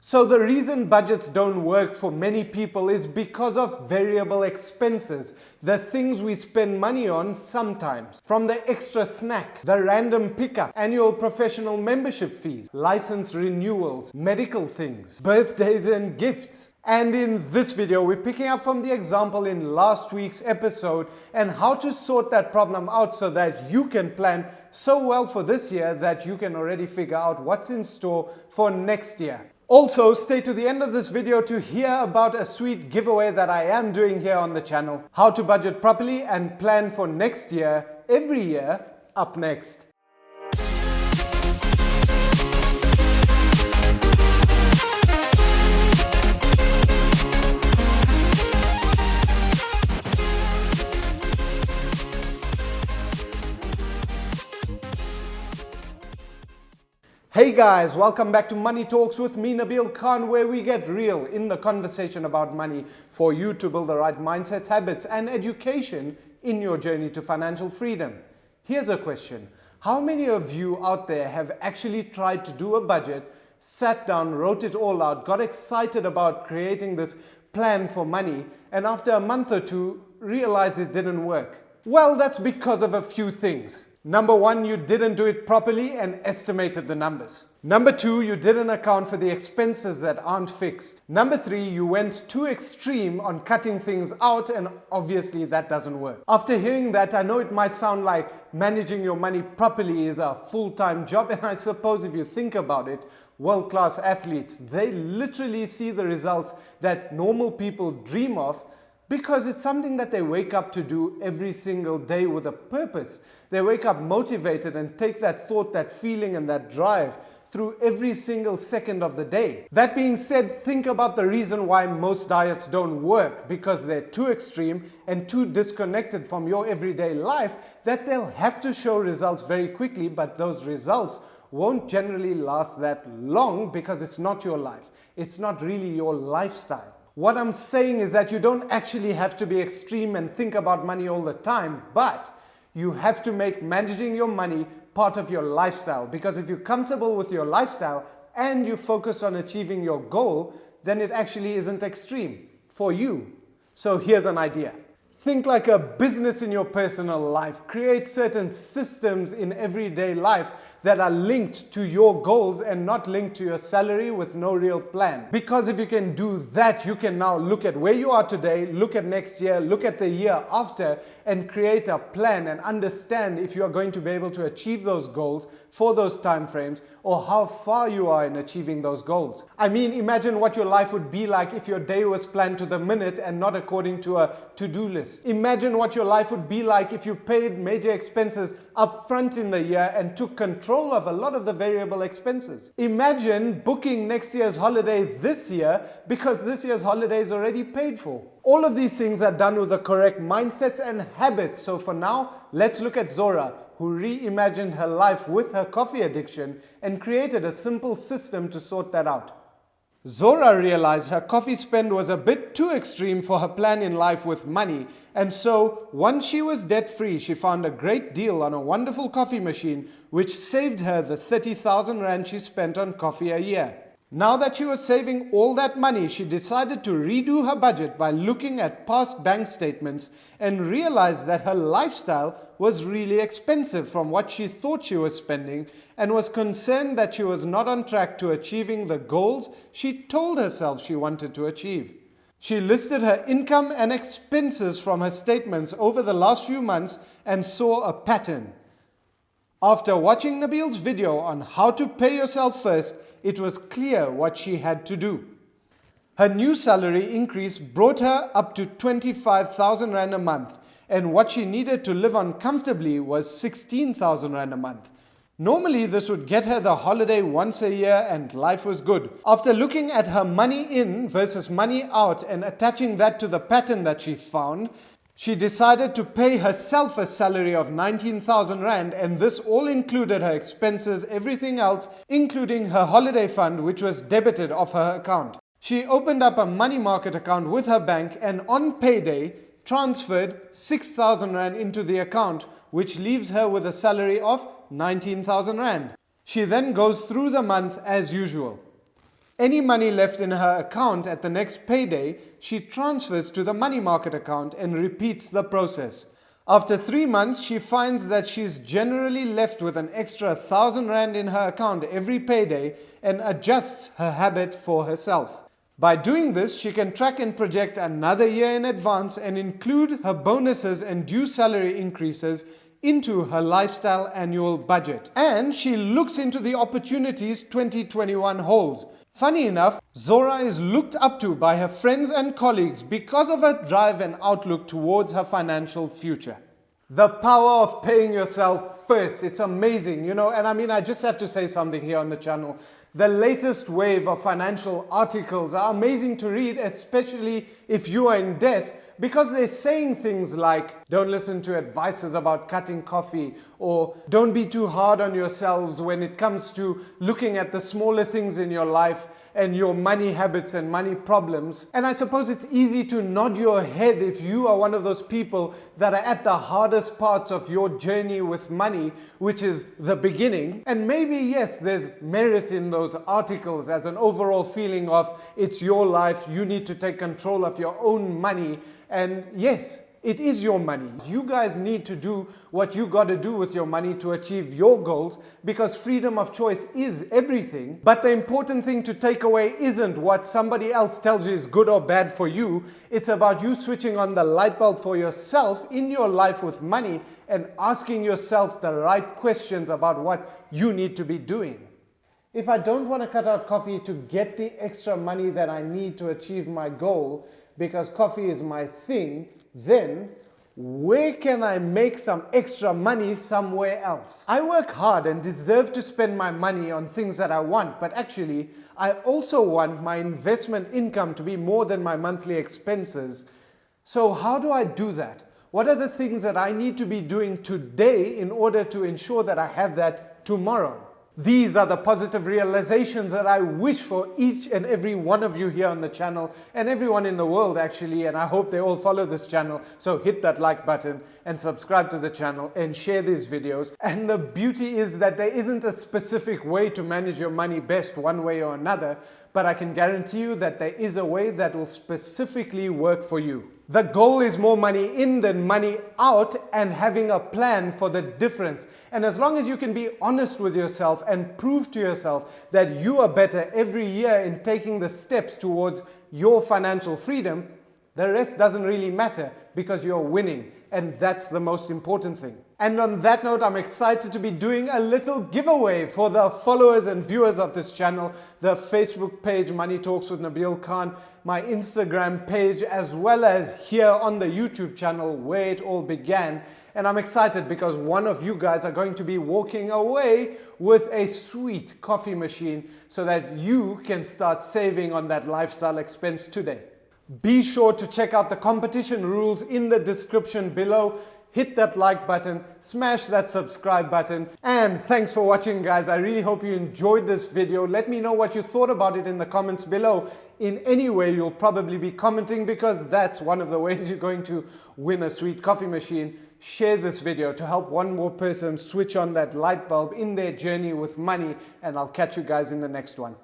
So the reason budgets don't work for many people is because of variable expenses, the things we spend money on sometimes. From the extra snack, the random pickup, annual professional membership fees, license renewals, medical things, birthdays and gifts. And in this video, we're picking up from the example in last week's episode and how to sort that problem out so that you can plan so well for this year that you can already figure out what's in store for next year. Also, stay to the end of this video to hear about a sweet giveaway that I am doing here on the channel. How to budget properly and plan for next year, every year, up next. Hey guys, welcome back to Money Talks with me, Nabeel Khan, where we get real in the conversation about money for you to build the right mindsets, habits, and education in your journey to financial freedom. Here's a question. How many of you out there have actually tried to do a budget, sat down, wrote it all out, got excited about creating this plan for money, and after a month or two, realized it didn't work? Well, that's because of a few things. Number one, you didn't do it properly and estimated the numbers. Number two, you didn't account for the expenses that aren't fixed. Number three, you went too extreme on cutting things out, and obviously that doesn't work. After hearing that, I know it might sound like managing your money properly is a full-time job, and I suppose if you think about it, world-class athletes, they literally see the results that normal people dream of, because it's something that they wake up to do every single day with a purpose. They wake up motivated and take that thought, that feeling, and that drive through every single second of the day. That being said, think about the reason why most diets don't work, because they're too extreme and too disconnected from your everyday life that they'll have to show results very quickly, but those results won't generally last that long because it's not your life. It's not really your lifestyle. What I'm saying is that you don't actually have to be extreme and think about money all the time, but you have to make managing your money part of your lifestyle. Because if you're comfortable with your lifestyle and you focus on achieving your goal, then it actually isn't extreme for you. So here's an idea. Think like a business in your personal life. Create certain systems in everyday life that are linked to your goals and not linked to your salary with no real plan. Because if you can do that, you can now look at where you are today, look at next year, look at the year after, and create a plan and understand if you are going to be able to achieve those goals for those time frames or how far you are in achieving those goals. I mean, imagine what your life would be like if your day was planned to the minute and not according to a to-do list. Imagine what your life would be like if you paid major expenses up front in the year and took control of a lot of the variable expenses. Imagine booking next year's holiday this year because this year's holiday is already paid for. All of these things are done with the correct mindsets and habits. So for now, let's look at Zora, who reimagined her life with her coffee addiction and created a simple system to sort that out. Zora realized her coffee spend was a bit too extreme for her plan in life with money, and so once she was debt-free, she found a great deal on a wonderful coffee machine which saved her the 30,000 Rand she spent on coffee a year. Now that she was saving all that money, she decided to redo her budget by looking at past bank statements and realized that her lifestyle was really expensive from what she thought she was spending, and was concerned that she was not on track to achieving the goals she told herself she wanted to achieve. She listed her income and expenses from her statements over the last few months and saw a pattern. After watching Nabeel's video on how to pay yourself first, it was clear what she had to do. Her new salary increase brought her up to 25,000 Rand a month, and what she needed to live on comfortably was 16,000 Rand a month. Normally, this would get her the holiday once a year and life was good. After looking at her money in versus money out and attaching that to the pattern that she found, she decided to pay herself a salary of 19,000 Rand, and this all included her expenses, everything else, including her holiday fund, which was debited off her account. She opened up a money market account with her bank and on payday transferred 6,000 Rand into the account, which leaves her with a salary of 19,000 Rand. She then goes through the month as usual. Any money left in her account at the next payday, she transfers to the money market account and repeats the process. After 3 months, she finds that she's generally left with an extra 1,000 Rand in her account every payday and adjusts her habit for herself. By doing this, she can track and project another year in advance and include her bonuses and due salary increases into her lifestyle annual budget. And she looks into the opportunities 2021 holds. Funny enough, Zora is looked up to by her friends and colleagues because of her drive and outlook towards her financial future. The power of paying yourself first. It's amazing, you know, and I mean, I just have to say something here on the channel. The latest wave of financial articles are amazing to read, especially if you are in debt, because they're saying things like, don't listen to advices about cutting coffee, or don't be too hard on yourselves when it comes to looking at the smaller things in your life and your money habits and money problems. And I suppose it's easy to nod your head if you are one of those people that are at the hardest parts of your journey with money, which is the beginning. And maybe, yes, there's merit in those articles as an overall feeling of it's your life, you need to take control of your own money. And yes, it is your money. You guys need to do what you got to do with your money to achieve your goals, because freedom of choice is everything. But the important thing to take away isn't what somebody else tells you is good or bad for you. It's about you switching on the light bulb for yourself in your life with money and asking yourself the right questions about what you need to be doing. If I don't want to cut out coffee to get the extra money that I need to achieve my goal, because coffee is my thing, then where can I make some extra money somewhere else? I work hard and deserve to spend my money on things that I want, but actually I also want my investment income to be more than my monthly expenses. So how do I do that? What are the things that I need to be doing today in order to ensure that I have that tomorrow? These are the positive realizations that I wish for each and every one of you here on the channel, and everyone in the world actually, and I hope they all follow this channel. So hit that like button and subscribe to the channel and share these videos. And the beauty is that there isn't a specific way to manage your money best one way or another, but I can guarantee you that there is a way that will specifically work for you. The goal is more money in than money out, and having a plan for the difference. And as long as you can be honest with yourself and prove to yourself that you are better every year in taking the steps towards your financial freedom, the rest doesn't really matter because you're winning. And that's the most important thing. And on that note, I'm excited to be doing a little giveaway for the followers and viewers of this channel, the Facebook page Money Talks with Nabeel Khan, my Instagram page, as well as here on the YouTube channel where it all began. And I'm excited because one of you guys are going to be walking away with a sweet coffee machine so that you can start saving on that lifestyle expense today. Be sure to check out the competition rules in the description below. Hit that like button, smash that subscribe button, and thanks for watching, guys. I really hope you enjoyed this video. Let me know what you thought about it in the comments below. In any way, you'll probably be commenting, because that's one of the ways you're going to win a sweet coffee machine. Share this video to help one more person switch on that light bulb in their journey with money, and I'll catch you guys in the next one.